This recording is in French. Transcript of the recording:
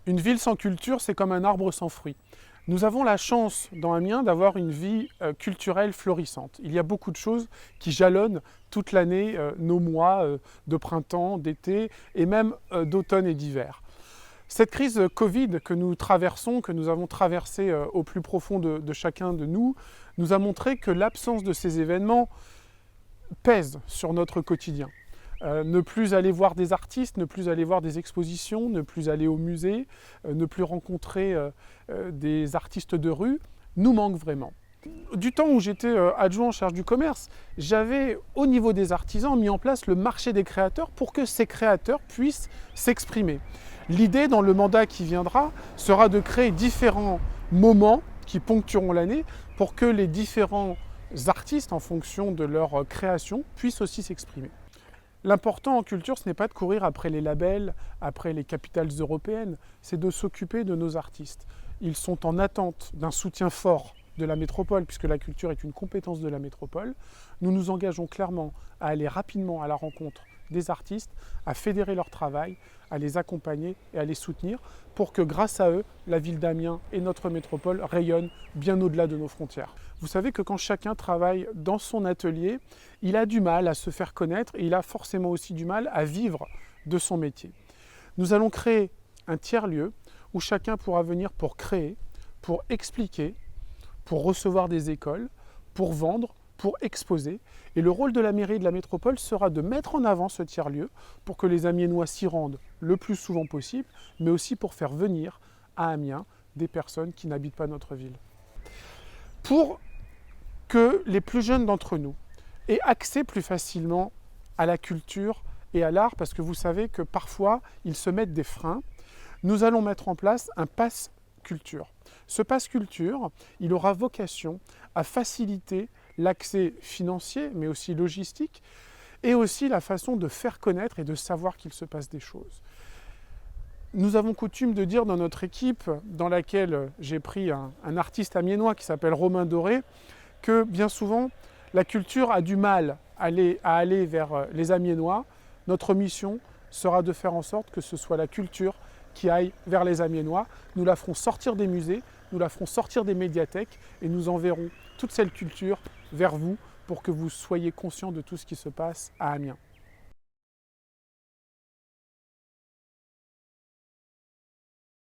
Une ville sans culture, c'est comme un arbre sans fruits. Nous avons la chance dans Amiens d'avoir une vie culturelle florissante. Il y a beaucoup de choses qui jalonnent toute l'année nos mois de printemps, d'été et même d'automne et d'hiver. Cette crise Covid que nous traversons, que nous avons traversée au plus profond de chacun de nous, nous a montré que l'absence de ces événements pèse sur notre quotidien. Ne plus aller voir des artistes, ne plus aller voir des expositions, ne plus aller au musée, ne plus rencontrer des artistes de rue, nous manque vraiment. Du temps où j'étais adjoint en charge du commerce, j'avais au niveau des artisans mis en place le marché des créateurs pour que ces créateurs puissent s'exprimer. L'idée dans le mandat qui viendra sera de créer différents moments qui ponctueront l'année pour que les différents artistes, en fonction de leur création, puissent aussi s'exprimer. L'important en culture, ce n'est pas de courir après les labels, après les capitales européennes, c'est de s'occuper de nos artistes. Ils sont en attente d'un soutien fort de la métropole, puisque la culture est une compétence de la métropole. Nous nous engageons clairement à aller rapidement à la rencontre des artistes, à fédérer leur travail, à les accompagner et à les soutenir pour que grâce à eux, la ville d'Amiens et notre métropole rayonnent bien au-delà de nos frontières. Vous savez que quand chacun travaille dans son atelier, il a du mal à se faire connaître et il a forcément aussi du mal à vivre de son métier. Nous allons créer un tiers-lieu où chacun pourra venir pour créer, pour expliquer, pour recevoir des écoles, pour vendre, pour exposer. Et le rôle de la mairie et de la métropole sera de mettre en avant ce tiers-lieu pour que les Amiénois s'y rendent le plus souvent possible, mais aussi pour faire venir à Amiens des personnes qui n'habitent pas notre ville. Pour que les plus jeunes d'entre nous aient accès plus facilement à la culture et à l'art, parce que vous savez que parfois ils se mettent des freins, nous allons mettre en place un pass culture. Ce pass culture, il aura vocation à faciliter l'accès financier, mais aussi logistique, et aussi la façon de faire connaître et de savoir qu'il se passe des choses. Nous avons coutume de dire dans notre équipe, dans laquelle j'ai pris un artiste amiénois qui s'appelle Romain Doré, que bien souvent, la culture a du mal à aller vers les Amiénois. Notre mission sera de faire en sorte que ce soit la culture qui aille vers les Amiénois. Nous la ferons sortir des musées, nous la ferons sortir des médiathèques et nous enverrons toute cette culture vers vous pour que vous soyez conscients de tout ce qui se passe à Amiens.